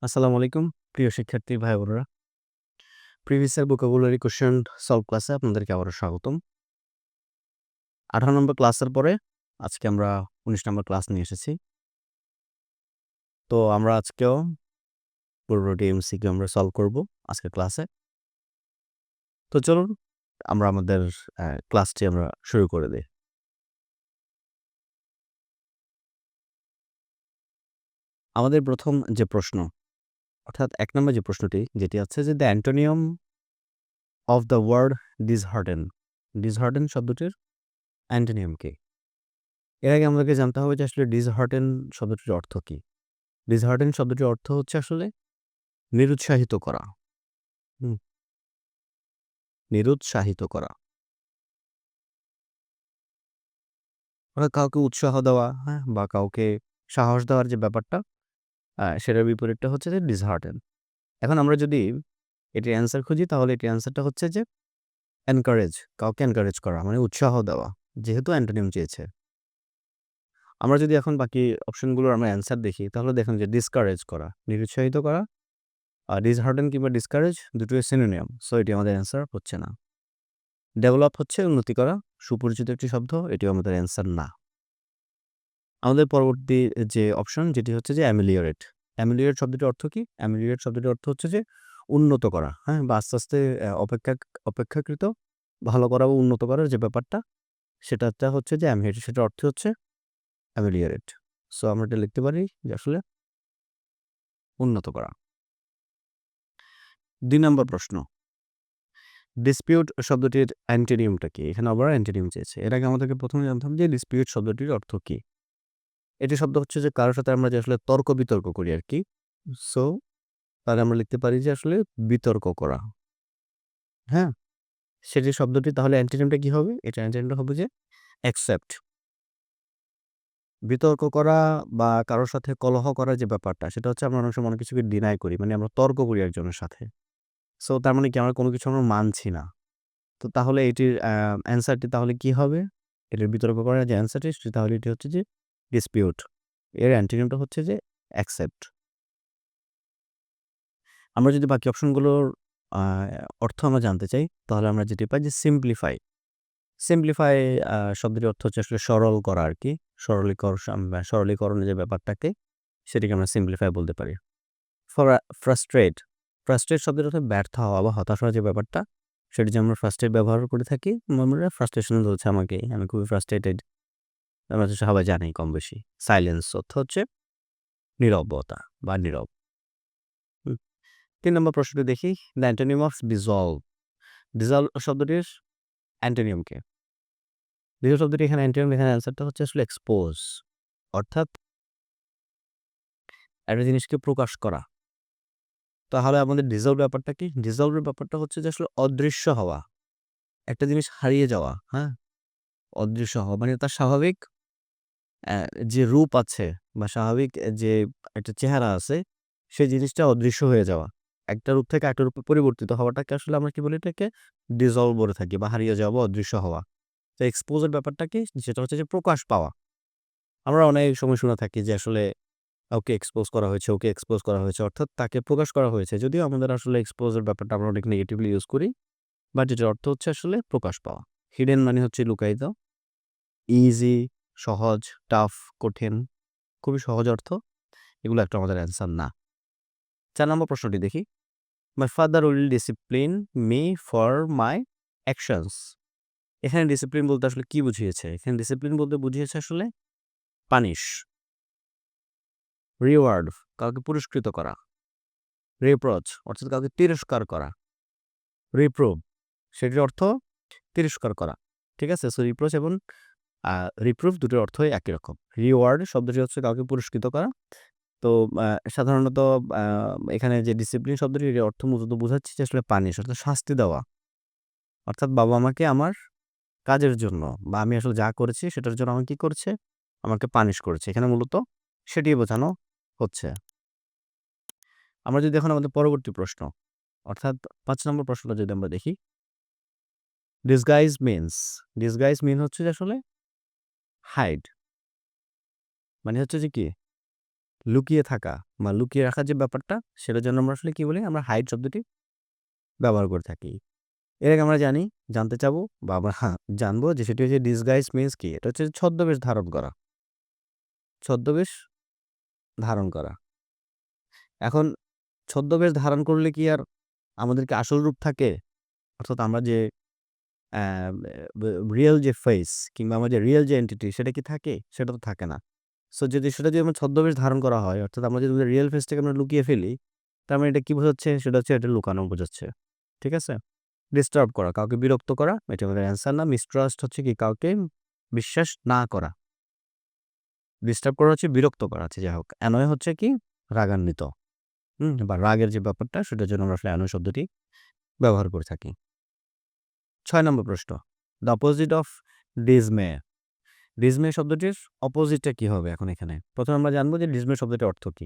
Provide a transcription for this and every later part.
আসসালামু আলাইকুম প্রিয় শিক্ষার্থী ভাই বোনেরা। Previous year vocabulary question solve ক্লাসে আপনাদেরকে আবারও স্বাগতম। 18 নম্বর ক্লাসের পরে আজকে আমরা 19 নম্বর ক্লাস নিয়ে এসেছি। তো আমরা আজকেও পূর্বটি এমসিকিউ আমরা সলভ করব আজকের ক্লাসে। তো চলুন আমরা আমাদের ক্লাসটি আমরা শুরু করে দিই। আমাদের প্রথম যে প্রশ্ন, অর্থাৎ 1 নম্বর যে প্রশ্নটি যেটি আছে যে the antonym of the word dishearten. Dishearten শব্দটির অ্যান্টোনিয়াম কি? এর আগে আমাদেরকে জানতে হবে যে আসলে ডিসহার্টেন শব্দটির অর্থ কি? ডিসহার্টেন শব্দটির অর্থ হচ্ছে আসলে নিরুৎসাহিত করা। হুম, নিরুৎসাহিত করা। অর্থাৎ কাউকে উৎসাহ দেওয়া, হ্যাঁ? বা কাউকে সাহস দেওয়ার যে ব্যাপারটা, সেটার বিপরীতটা হচ্ছে যে ডিসহার্টেন। এখন আমরা যদি এটির অ্যান্সার খুঁজি তাহলে এটির অ্যান্সারটা হচ্ছে যে এনকারেজ, কাউকে এনকারেজ করা মানে উৎসাহ দেওয়া। যেহেতু অ্যান্টোনিম চেয়েছে। আমরা যদি এখন বাকি অপশনগুলোর আমরা অ্যান্সার দেখি তাহলে দেখুন যে ডিসকারেজ করা, নিরুৎসাহিত করা, ডিসহার্টেন কিংবা ডিসকারেজ দুটোই সিনোনিয়াম। সো এটি আমাদের অ্যান্সার হচ্ছে না। ডেভেলপ হচ্ছে উন্নতি করা, সুপরিচিত একটি শব্দ, এটিও আমাদের অ্যান্সার না। আমাদের পরবর্তী যে অপশন যেটি হচ্ছে যে অ্যামেলিওরেট। অ্যামেলিওরেট শব্দটির অর্থ কি? অ্যামেলিওরেট শব্দটির অর্থ হচ্ছে যে উন্নত করা, হ্যাঁ? বা আস্তে, আস্তে অপেক্ষাকৃত ভালো করা বা উন্নত করার যে ব্যাপারটা সেটাটা হচ্ছে যে সেটার অর্থ হচ্ছে অ্যামেলিওরেট। সো আমরা এটা লিখতে পারি যে আসলে উন্নত করা। ২ নম্বর প্রশ্ন। ডিসপিউট শব্দটির অ্যান্টোনিমটা কি? এখানে আবার অ্যান্টোনিম চেয়েছে। এর আগে আমাদেরকে প্রথমে জানতে হবে যে ডিসপিউট শব্দটির অর্থ কি? এটি শব্দ হচ্ছে যে কারো সাথে আমরা যে আসলে তর্ক-বিতর্ক করি আরকি। সো তাহলে আমরা লিখতে পারি যে আসলে বিতর্ক করা। হ্যাঁ? সেটি শব্দটি তাহলে অ্যান্টোনিমটা কি হবে? এটার অ্যান্টোনিমটা হবে যে অ্যাকসেপ্ট। বিতর্ক করা বা কারো সাথে কলহ করার যে ব্যাপারটা সেটা হচ্ছে আমরা অনেক সময় অনেক কিছুকে ডিনাই করি। মানে আমরা তর্ক করি একজনের সাথে। সো তার মানে কি আমরা কোনো কিছু আমরা মানছি না। তো তাহলে এটির অ্যান্সারটি তাহলে কি হবে? এটার বিতর্ক করার যে অ্যান্সারটি সেটি তাহলে এটি হচ্ছে যে ডিসপিউট। এর অ্যান্টোনিমটা হচ্ছে যে অ্যাকসেপ্ট। আমরা যদি বাকি অপশনগুলোর আ অর্থ আমরা জানতে চাই, তাহলে আমরা যেটি পাই যে সিম্পলিফাই। সিম্পলিফাই শব্দটির অর্থ হচ্ছে আসলে সরল করা আরকি। সরলীকরণের যে ব্যাপারটাকে, সেটিকে আমরা সিম্পলিফাই বলতে পারি। ফ্রাস্ট্রেট। ফ্রাস্ট্রেট শব্দের অর্থ ব্যর্থ হওয়া বা হতাশ হওয়ার যে ব্যাপারটা, সেটি যে আমরা ফ্রাস্ট্রেট ব্যবহার করে থাকি। আমরা ফ্রাস্ট্রেশন হচ্ছে আমাকে, আমি খুবই ফ্রাস্ট্রেটেড। আমরা তো সবাই জানি কম বেশি। সাইলেন্স অর্থ হচ্ছে নীরবতা বা নীরব। হুম। ৩ নম্বর প্রশ্নটি দেখি। The antonym of dissolve. Dissolve শব্দটির অ্যান্টোনিম কি? ডিসলভ শব্দটি এখানে অ্যান্টোনিম, এখানে অ্যান্সারটা হচ্ছে আসলে এক্সপোজ। অর্থাৎ একটা জিনিসকে প্রকাশ করা। তাহলে আমাদের ডিসলভ ব্যাপারটা কি? ডিসলভ এর ব্যাপারটা হচ্ছে যে আসলে অদৃশ্য হওয়া। একটা জিনিস হারিয়ে যাওয়া, হ্যাঁ? অদৃশ্য হওয়া মানে তার স্বাভাবিক অ্যা যে রূপ আছে বা স্বাভাবিক যে একটা চেহারা আছে, সেই জিনিসটা অদৃশ্য হয়ে যাওয়া। একটা রূপ থেকে আরেকটা রূপে পরিবর্তিত হওয়াটাকে আসলে আমরা কি বলি? এটাকে ডিসলভ বলে থাকি বা হারিয়ে যাওয়া বা অদৃশ্য হওয়া। তো এক্সপোজ এর ব্যাপারটা কি? সেটা হচ্ছে যে প্রকাশ পাওয়া। আমরা অনেক সময় শুনে থাকি যে আসলে ওকে এক্সপোজ করা হয়েছে, ওকে এক্সপোজ করা হয়েছে। অর্থাৎ তাকে প্রকাশ করা হয়েছে। যদিও আমাদের আসলে এক্সপোজ এর ব্যাপারটা আমরা অনেক নেগেটিভলি ইউজ করি। বাট এটার অর্থ হচ্ছে আসলে প্রকাশ পাওয়া। হিডেন মানে হচ্ছে লুকায়িত। ইজি সহজ, টাফ কঠিন। খুবই সহজ অর্থ। এগুলো একটা আমাদের অ্যান্সার না। ৪ নম্বর প্রশ্নটি দেখি। My father will discipline me for my actions. এখানে ডিসিপ্লিন বলতে আসলে কি বুঝিয়েছে? এখানে ডিসিপ্লিন বলতে বুঝিয়েছে আসলে পানিশ, রিওয়ার্ড কাউকে পুরস্কৃত করা, রিপ্রোচ অর্থাৎ কাউকে তিরস্কার করা, রিপ্রুভ সেটির অর্থ তিরস্কার করা। ঠিক আছে? সো রিপ্রোচ এবং আ রিপ্রুভ দুটোর অর্থই একই রকম। রিওয়ার্ড শব্দটি হচ্ছে কাউকে পুরস্কৃত করা। তো আ সাধারণত আ এখানে যে ডিসিপ্লিন শব্দটির এর অর্থ মূলত বোঝাচ্ছে যে আসলে পানিশ অর্থাৎ শাস্তি দেওয়া। অর্থাৎ বাবা আমাকে আমার কাজের জন্য বা আমি আসলে যা করেছি সেটার জন্য আমাকে কি করেছে? আমাকে পানিশ করেছে। এখানে মূলত সেটিই বোঝানো হচ্ছে। আমরা যদি এখন আমাদের পরবর্তী প্রশ্ন অর্থাৎ ৫ নম্বর প্রশ্নটা যদি আমরা দেখি। ডিসগাইজ মিনস, ডিসগাইজ মিন হচ্ছে যে আসলে হাইড। মানে হচ্ছে যে কি? লুকিয়ে থাকা বা লুকিয়ে রাখার যে ব্যাপারটা, সেটার জন্য আমরা আসলে কি বলি? আমরা হাইড শব্দটি ব্যবহার করে থাকি। এর আগে আমরা জানতে চাবো বা আমরা জানবো যে সেটি হচ্ছে ডিসগাইজ মিন্স কি? এটা হচ্ছে ছদ্মবেশ ধারণ করা। ছদ্মবেশ ধারণ করা। এখন ছদ্মবেশ ধারণ করলে কি আর আমাদের কি আসল রূপ থাকে? অর্থাৎ আমরা যে অ্যা বে রিয়াল যে ফেস কিংবা আমার যে রিয়াল যে এন্টিটি সেটা কি থাকে? সেটা তো থাকে না। সো যদি আমার ছদ্মবেশ ধারণ করা হয়, অর্থাৎ আমরা যদি আমাদের রিয়াল ফেসটাকে আমরা লুকিয়ে ফেলি, তার মানে এটা কি বোঝাচ্ছে? সেটা হচ্ছে এটা লুকানো বোঝাচ্ছে। ঠিক আছে? ডিস্টার্ব করা, কাউকে বিরক্ত করা, এটা আমাদের অ্যান্সার না। মিসট্রাস্ট হচ্ছে কি? কাউকে বিশ্বাস না করা। ডিস্টার্ব করা হচ্ছে বিরক্ত করা। আচ্ছা যাই হোক। অ্যানয় হচ্ছে কি? রাগান্বিত। বা রাগের যে ব্যাপারটা সেটার জন্য আমরা আসলে অ্যানয় শব্দটি ব্যবহার করে থাকি। ৬ নম্বর প্রশ্ন। The opposite of dismay. Dismay শব্দটির অপোজিটটা কি হবে এখন এখানে? ১ম এ আমরা জানবো যে ডিসমে শব্দটির অর্থ কি?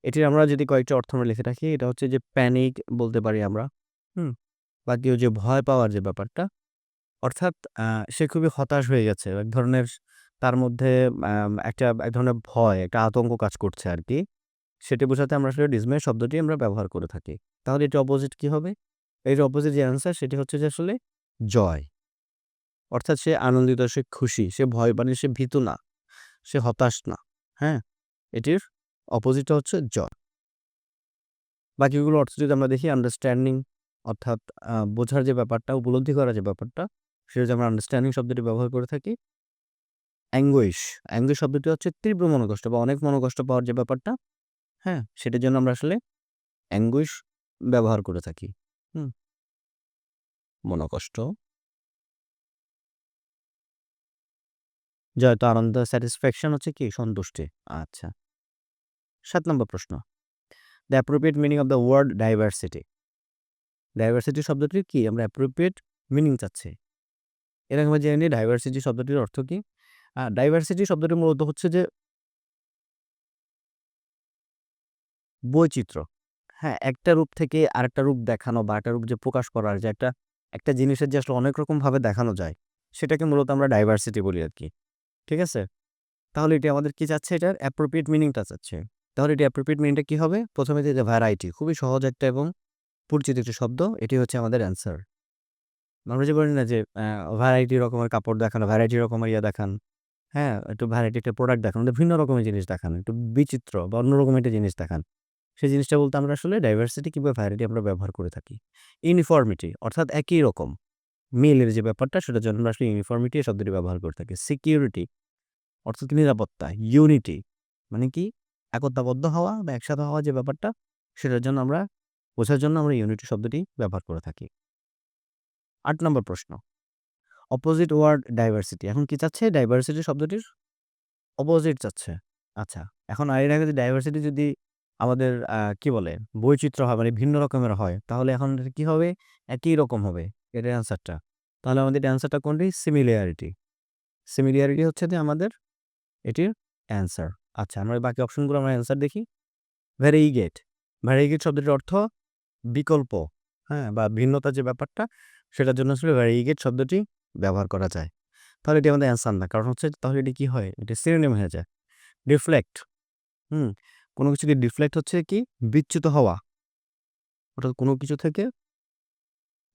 এটির আমরা যদি কয়েকটা অর্থ আমরা লিখে রাখি, এটা হচ্ছে যে প্যানিক বলতে পারি আমরা। হুম? বা কেউ যে ভয় পাওয়ার যে ব্যাপারটা, অর্থাৎ সে খুবই হতাশ হয়ে গেছে। এক ধরনের তার মধ্যে এক ধরনের ভয়, একটা আতঙ্ক কাজ করছে আরকি। সেটি বোঝাতে আমরা আসলে ডিসমে শব্দটি আমরা ব্যবহার করে থাকি। তাহলে এটির অপোজিট কি হবে? এর অপোজিট যে অ্যান্সার সেটি হচ্ছে যে আসলে জয়। অর্থাৎ সে আনন্দিত, সে খুশি, সে ভয় মানে সে ভীতু না, সে হতাশ না। হ্যাঁ? এটির অপোজিটটা হচ্ছে জয়। বাকিগুলোর অর্থ যদি আমরা দেখি আন্ডারস্ট্যান্ডিং, অর্থাৎ বোঝার যে ব্যাপারটা, উপলব্ধি করার যে ব্যাপারটা, সেটা যদি আমরা আন্ডারস্ট্যান্ডিং শব্দটি ব্যবহার করে থাকি। অ্যাঙ্গুইশ, অ্যাঙ্গুইশ শব্দটি হচ্ছে তীব্র মনোকষ্ট বা অনেক মনোকষ্ট পাওয়ার যে ব্যাপারটা, হ্যাঁ? সেটার জন্য আমরা আসলে অ্যাঙ্গুইশ ব্যবহার করে থাকি। হুম? মনোকষ্ট। জয় তো আনন্দ, স্যাটিসফ্যাকশন হচ্ছে কি? সন্তুষ্টি। আচ্ছা। ৭ নম্বর প্রশ্ন। The appropriate meaning of the word diversity. Diversity শব্দটির কি আমরা অ্যাপ্রোপ্রিয়েট মিনিং চাচ্ছি। এর আগে আমরা জেনে নিই ডাইভার্সিটি শব্দটির অর্থ কি? ডাইভার্সিটি শব্দটি মূলত হচ্ছে যে বৈচিত্র্য। হ্যাঁ, একটা রূপ থেকে আরেকটা রূপ দেখানো বা একটা রূপ যে প্রকাশ করার যে একটা জিনিসের যে আসলে অনেক রকমভাবে দেখানো যায়, সেটাকে মূলত আমরা ডাইভার্সিটি বলি আরকি। ঠিক আছে? তাহলে এটি আমাদের কি চাচ্ছে, এটার অ্যাপ্রোপ্রিয়েট মিনিংটা চাচ্ছে। তাহলে এটি অ্যাপ্রোপ্রিয়েট মিনিংটা কি হবে? ১ম এ যে ভ্যারাইটি, খুবই সহজ একটা এবং পরিচিত একটি শব্দ। এটি হচ্ছে আমাদের অ্যান্সার। আমরা যে বলি না যে ভ্যারাইটি রকমের কাপড় দেখানো, ভ্যারাইটি রকমের দেখান। হ্যাঁ? একটু ভ্যারাইটি একটা প্রোডাক্ট দেখান। মানে ভিন্ন রকমের জিনিস দেখান। একটু বিচিত্র বা অন্যরকম একটা জিনিস দেখান। সেই জিনিসটা বলতে আমরা আসলে ডাইভার্সিটি কিংবা ভ্যারাইটি আমরা ব্যবহার করে থাকি। ইউনিফর্মিটি অর্থাৎ একই রকম। মিলের যে ব্যাপারটা সেটার জন্য আমরা আসলে ইউনিফর্মিটি শব্দটি ব্যবহার করে থাকি। সিকিউরিটি অর্থাৎ কি নিরাপত্তা। ইউনিটি মানে কি? একতাবদ্ধ হওয়া বা একসাথে হওয়া যে ব্যাপারটা, সেটার জন্য আমরা বোঝার জন্য আমরা ইউনিটি শব্দটি ব্যবহার করে থাকি। ৮ নম্বর প্রশ্ন। Opposite word diversity. এখন কি চাচ্ছে? ডাইভার্সিটি শব্দটির অপোজিট চাচ্ছে। আচ্ছা। এখন এর আগে যদি ডাইভার্সিটি যদি আমাদের কি বলে? বৈচিত্র্য হয় মানে ভিন্ন রকমের হয়, তাহলে এখন এটা কি হবে? একই রকম হবে। এটার অ্যান্সারটা। তাহলে আমাদের অ্যান্সারটা কোনটি? সিমিলারিটি। সিমিলারিটি হচ্ছে যে আমাদের এটির অ্যান্সার। আচ্ছা, আমরা বাকি অপশনগুলো আমরা অ্যান্সার দেখি। ভ্যারিগেট। ভ্যারিগেট শব্দটির অর্থ বিকল্প, হ্যাঁ? বা ভিন্নতা যে ব্যাপারটা, সেটার জন্য আসলে ভ্যারিগেট শব্দটি ব্যবহার করা যায়। তাহলে এটি আমাদের অ্যান্সার না। কারণ হচ্ছে তাহলে এটি কি হয়? এটি সিনোনিম হয়ে যায়। ডিফ্লেক্ট, হুম? কোনো কিছুকে ডিফ্লেক্ট হচ্ছে কি? বিচ্যুত হওয়া। অর্থাৎ কোনো কিছু থেকে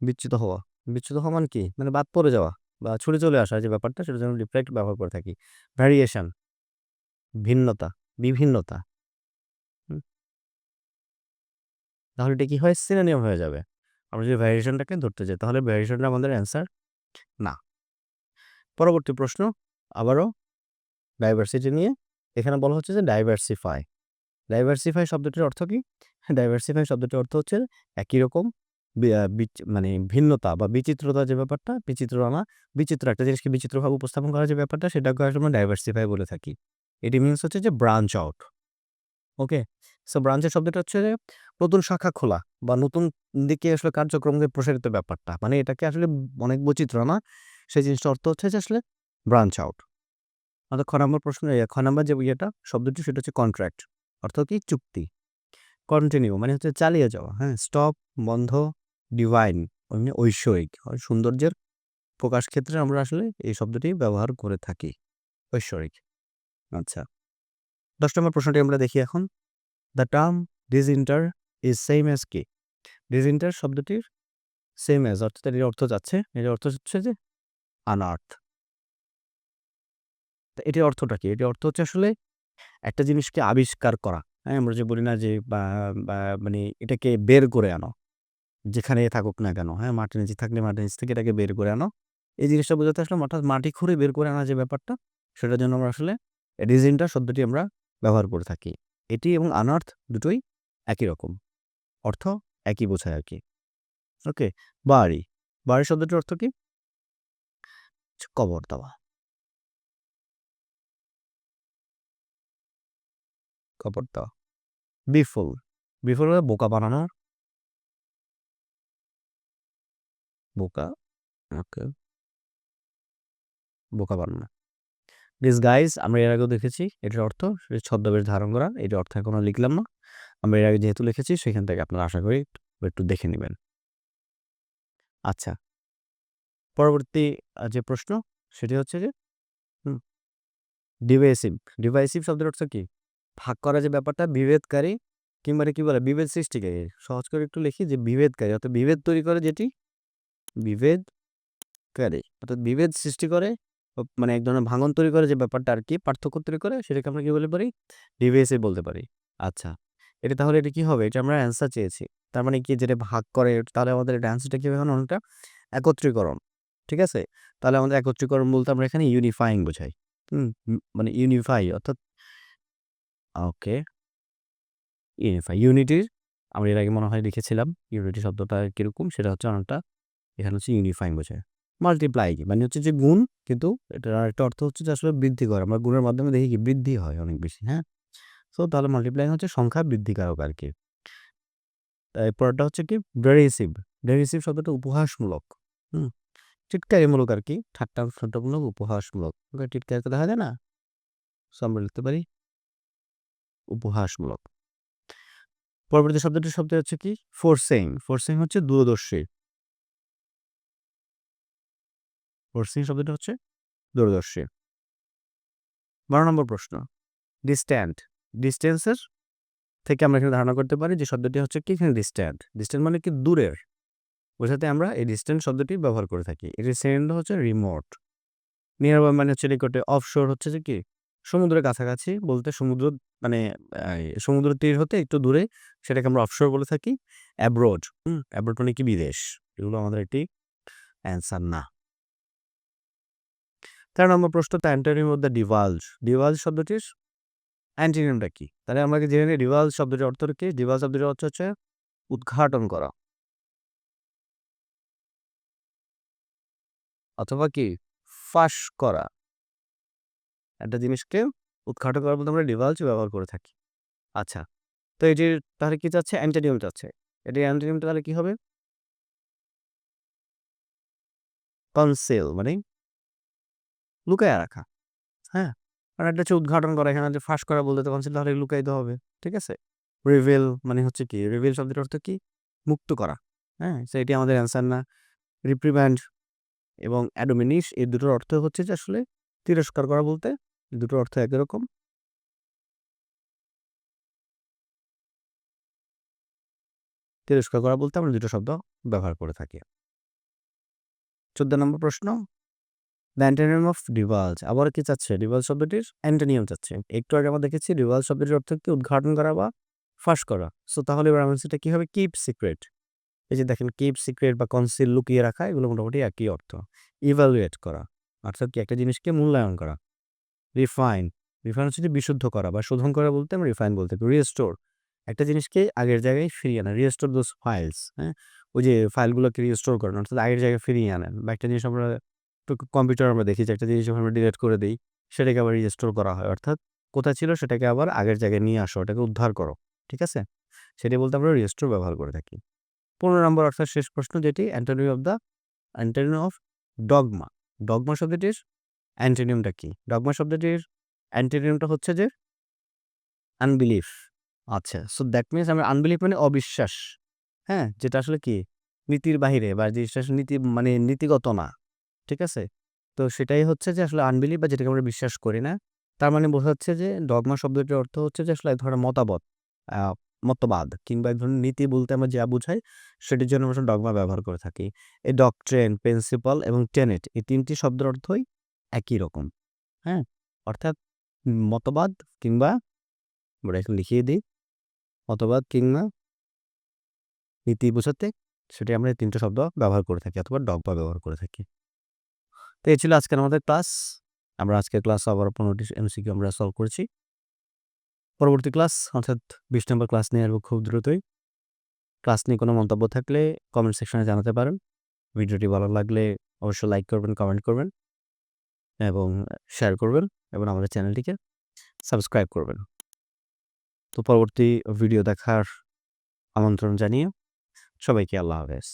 বিচ্যুত হওয়া। বিচ্যুত হওয়া মানে কি? মানে বাদ পড়ে যাওয়া বা ছুটে চলে আসা যে ব্যাপারটা, সেটার জন্য ডিফ্লেক্ট ব্যবহার করে থাকি। ভ্যারিয়েশন, ভিন্নতা, বিভিন্নতা। হুম? তাহলে এটা কি হয়? সিনোনিম হয়ে যাবে। আমরা যদি ভ্যারিয়েশনটাকে ধরতে যাই, তাহলে ভ্যারিয়েশনটা আমাদের অ্যান্সার না। পরবর্তী প্রশ্ন আবারও ডাইভার্সিটি নিয়ে। এখানে বলা হচ্ছে যে ডাইভার্সিফাই। ডাইভার্সিফাই শব্দটির অর্থ কি? ডাইভার্সিফাই শব্দটির অর্থ হচ্ছে একই রকম মানে ভিন্নতা বা বিচিত্রতা যে ব্যাপারটা, বিচিত্র একটা জিনিসকে বিচিত্রভাবে উপস্থাপন করার যে ব্যাপারটা, সেটাকে আসলে আমরা ডাইভার্সিফাই বলে থাকি। এটি মিনস হচ্ছে যে ব্রাঞ্চ আউট। ওকে? সো ব্রাঞ্চের শব্দটা হচ্ছে যে নতুন শাখা খোলা বা নতুন দিকে আসলে কার্যক্রমকে প্রসারিত ব্যাপারটা। মানে এটাকে আসলে অনেক বৈচিত্র্য না। সেই জিনিসটার অর্থ হচ্ছে যে আসলে ব্রাঞ্চ আউট। অর্থাৎ খ নম্বর প্রশ্ন খ নম্বর যে শব্দটি সেটা হচ্ছে কন্ট্রাক্ট। অর্থ কি? চুক্তি। কন্টিনিউ মানে হচ্ছে চালিয়ে যাওয়া, হ্যাঁ? স্টপ বন্ধ, ডিভাইন মানে ঐশ্বরিক। সৌন্দর্যের প্রকাশ ক্ষেত্রে আমরা আসলে এই শব্দটি ব্যবহার করে থাকি। ঐশ্বরিক। আচ্ছা। 10 নম্বর প্রশ্নটি আমরা দেখি এখন। The term disinter is same as কি? ডিসইন্টার শব্দটির সেম অ্যাজ অর্থাৎ এর অর্থ যাচ্ছে, এর অর্থ হচ্ছে যে আনআর্থ। তো এটির অর্থটা কি? এটির অর্থ হচ্ছে আসলে একটা জিনিসকে আবিষ্কার করা। হ্যাঁ? আমরা যে বলি না যে বা বা মানে এটাকে বের করে আনো। যেখানে থাকুক না কেন, হ্যাঁ? মাটির নিচে থাকলে মাটির নিচ থেকে এটাকে বের করে আনো। এই জিনিসটা বোঝাতে আসলে অর্থাৎ মাটি খুঁড়ে বের করে আনা যে ব্যাপারটা, সেটার জন্য আমরা আসলে ডিসইন্টার শব্দটি আমরা ব্যবহার করে থাকি। এটি এবং আনআর্থ দুটোই একই রকম। অর্থ একই বোঝায় আরকি। ওকে? বাড়ি। বাড়ি শব্দটির অর্থ কি? কবর দেওয়া। কবর দেওয়া। বিফল। বিফল হলো বোকা বানানো। বোকা ওকে, বোকা বানানো। ডিসগাইজ আমরা এর আগেও দেখেছি। এটার অর্থ ছদ্মবেশ ধারণ করা। এটার অর্থ এখনো লিখলাম না। আমরা এর আগে যেহেতু লিখেছি সেখান থেকে আপনারা আশা করি একটু দেখে নিবেন। আচ্ছা, পরবর্তী যে প্রশ্ন সেটি হচ্ছে যে হুম, ডিভাইসিভ। ডিভাইসিভ শব্দের অর্থ কি? ভাগ করা যে ব্যাপারটা বিভেদকারী কিংবা কি বলে বিভেদ সৃষ্টিকারী। সহজ করে একটু লিখি যে বিভেদকারী অর্থাৎ বিভেদ তৈরি করে যেটি বিভেদকারী অর্থাৎ বিভেদ সৃষ্টি করে মানে এক ধরনের ভাঙন তৈরি করে যে ব্যাপারটা আরকি পার্থক্য তৈরি করে সেটাকে আমরা কি বলতে পারি? ডিভাইসিভ বলতে পারি। আচ্ছা, এটা তাহলে এটা কি হবে? এটা আমরা অ্যান্সার চেয়েছি। তার মানে কি যেটা ভাগ করে তাহলে আমাদের এটা অ্যান্সারটা কি হবে এখন অনেকটা একত্রীকরণ। ঠিক আছে? তাহলে আমাদের একত্রীকরণ বলতে আমরা এখানে ইউনিফাইং বোঝাই। মানে ইউনিফাই অর্থাৎ ওকে, ইউনিফাই। ইউনিটির আমরা এর আগে মনে হয় লিখেছিলাম। ইউনিটি শব্দটা কিরকম সেটা হচ্ছে অনেকটা এখানে হচ্ছে ইউনিফাইং বোঝায়। মাল্টিপ্লাই মানে হচ্ছে যে গুণ কিন্তু এটার আরেকটা অর্থ হচ্ছে যে আসলে বৃদ্ধি করা। আমরা গুণের মাধ্যমে দেখি কি বৃদ্ধি হয় অনেক বেশি, হ্যাঁ? সো তাহলে মাল্টিপ্লাই হচ্ছে সংখ্যা বৃদ্ধিকারক আরকি। পরেরটা হচ্ছে কি ডেরিসিভ। ডেরিসিভ শব্দটা উপহাসমূলক। হুম? টিটকারিমূলক আরকি। ঠাট্টামূলক, উপহাসমূলক। টিটকারিকে দেখা যায় না? সো আমরা লিখতে পারি উপহাসমূলক। পরবর্তী শব্দ হচ্ছে কি ফোরসেইং। ফোরসেইং হচ্ছে দূরদর্শী। ফোরসেইং শব্দটা হচ্ছে দূরদর্শী। ১২ নম্বর প্রশ্ন। ডিসট্যান্ট। ডিসট্যান্সের থেকে আমরা এখানে ধারণা করতে পারি যে শব্দটি হচ্ছে কি এখানে ডিসট্যান্ট। ডিসট্যান্ট মানে কি দূরের। বোঝাতে আমরা এই ডিসট্যান্ট শব্দটি ব্যবহার করে থাকি। এটির সিনোনিম হচ্ছে রিমোট। নিয়ারবাই মানে হচ্ছে নিকটে। অফশোর হচ্ছে যে কি সমুদ্রের কাছাকাছি বলতে সমুদ্র মানে সমুদ্র তীর হতে একটু দূরে সেটাকে আমরা অফশোর বলে থাকি। অ্যাব্রোড। অ্যাব্রোড মানে কি বিদেশ। এগুলো আমাদের একটি অ্যান্সার না। ১৩ নম্বর প্রশ্ন দ্য অ্যান্টোনিম অফ দ্য ডিভালজ। ডিভালজ শব্দটির অ্যান্টোনিমটা কি? তাহলে আমরা জেনে নিই ডিভালজ শব্দটির অর্থ কি? ডিভালজ শব্দটির অর্থ হচ্ছে উদ্ঘাটন করা অথবা কি ফাঁস করা। একটা জিনিসকে উদ্ঘাটন করার মধ্যে আমরা ডিভালজ ব্যবহার করে থাকি। আচ্ছা, তো এটির তাহলে কি চাচ্ছে? অ্যান্টোনিম চাচ্ছে। এটির অ্যান্টোনিমটা তাহলে কি হবে? কনসিল মানে লুকায়া রাখা। হ্যাঁ? আর একটা হচ্ছে উদ্ঘাটন করা। এখানে যে ফাঁস করা বলতে তো কনসিল তাহলে লুকাইতে হবে। ঠিক আছে? রিভিল মানে হচ্ছে কি? রিভিল শব্দটির অর্থ কি? মুক্ত করা। হ্যাঁ? সো এটি আমাদের অ্যান্সার না। রিপ্রিম্যান্ড এবং অ্যাডমনিশ এই দুটোর অর্থ হচ্ছে যে আসলে তিরস্কার করা বলতে দুটোর অর্থ একই রকম। তিরস্কার করা বলতে আমরা দুটো শব্দ ব্যবহার করে থাকি। ১৪ নম্বর প্রশ্ন দ্য অ্যান্টোনিম অফ ডিভালজ। আবার কি চাচ্ছে? ডিভালজ শব্দটির অ্যান্টোনিম চাচ্ছে। একটু আগে আমরা দেখেছি ডিভালজ শব্দটির অর্থ কি? উদ্ঘাটন করা বা ফাঁস করা। সো তাহলে এবার আনসারটা কি হবে? Keep secret. এই যে দেখেন কিপ সিক্রেট বা কনসিল লুকিয়ে রাখা এগুলো মোটামুটি একই অর্থ। ইভালুয়েট করা অর্থাৎ কি একটা জিনিসকে মূল্যায়ন করা। রিফাইন। রিফাইন হচ্ছে যে বিশুদ্ধ করা বা শোধন করা বলতে আমরা রিফাইন বলতে পারি। রিস্টোর একটা জিনিসকে আগের জায়গায় ফিরিয়ে আনা। রিস্টোর দোজ ফাইলস, হ্যাঁ? ওই যে ফাইলগুলোকে রিস্টোর করেন অর্থাৎ আগের জায়গায় ফিরিয়ে আনেন বা একটা জিনিস আমরা কম্পিউটার আমরা দেখি যে একটা জিনিস যখন আমরা ডিলিট করে দেই সেটাকে আবার রিস্টোর করা হয়। অর্থাৎ কোথায় ছিল সেটাকে আবার আগের জায়গায় নিয়ে আসো, ওটাকে উদ্ধার করো। ঠিক আছে? সেটাই বলতে আমরা রিস্টোর ব্যবহার করে থাকি। ১৫ নম্বর অর্থাৎ শেষ প্রশ্ন যেটি অ্যান্টোনিম অফ ডগমা। ডগমা শব্দটির অ্যান্টোনিমটা কি? ডগমা শব্দটির অ্যান্টোনিমটা হচ্ছে যে আনবিলিফ। আচ্ছা, সো দ্যাট মিনস আমরা আনবিলিফ মানে অবিশ্বাস। হ্যাঁ? যেটা আসলে কি নীতির বাহিরে বা জিনিসটা আসলে মানে নীতিগত না। ঠিক আছে? তো সেটাই হচ্ছে যে আসলে আনবিলিভ বা যেটাকে আমরা বিশ্বাস করি না। তার মানে বোঝাচ্ছে যে ডগমা শব্দটির অর্থ হচ্ছে যে আসলে এক ধরনের মতবাদ, আ মতবাদ কিংবা এক ধরনের নীতি বলতে আমরা যা বুঝাই সেটির জন্য আমরা ডগমা ব্যবহার করে থাকি। এই ডক্ট্রিন, প্রিন্সিপাল এবং টেনেট এই ৩ টি শব্দের অর্থই একই রকম। হ্যাঁ? অর্থাৎ মতবাদ কিংবা আমরা এখানে লিখিয়ে দিই, মতবাদ কিংবা নীতি বোঝাতে সেটাই আমরা এই ৩ টা শব্দ ব্যবহার করে থাকি অথবা ডগমা ব্যবহার করে থাকি। তো এই ছিল আজকের আমাদের ক্লাস। আমরা আজকের ক্লাস আবার ১৫টি এমসিকিউ আমরা সলভ করেছি। পরবর্তী ক্লাস অর্থাৎ ২০ নম্বর ক্লাস নিয়ে আসবো খুব দ্রুতই। ক্লাস নিয়ে কোনো মন্তব্য থাকলে কমেন্ট সেকশনে জানাতে পারেন। ভিডিওটি ভালো লাগলে অবশ্যই লাইক করবেন, কমেন্ট করবেন এবং শেয়ার করবেন এবং আমাদের চ্যানেলটিকে সাবস্ক্রাইব করবেন। তো পরবর্তী ভিডিও দেখার আমন্ত্রণ জানিয়ে সবাইকে আল্লাহ হাফেজ।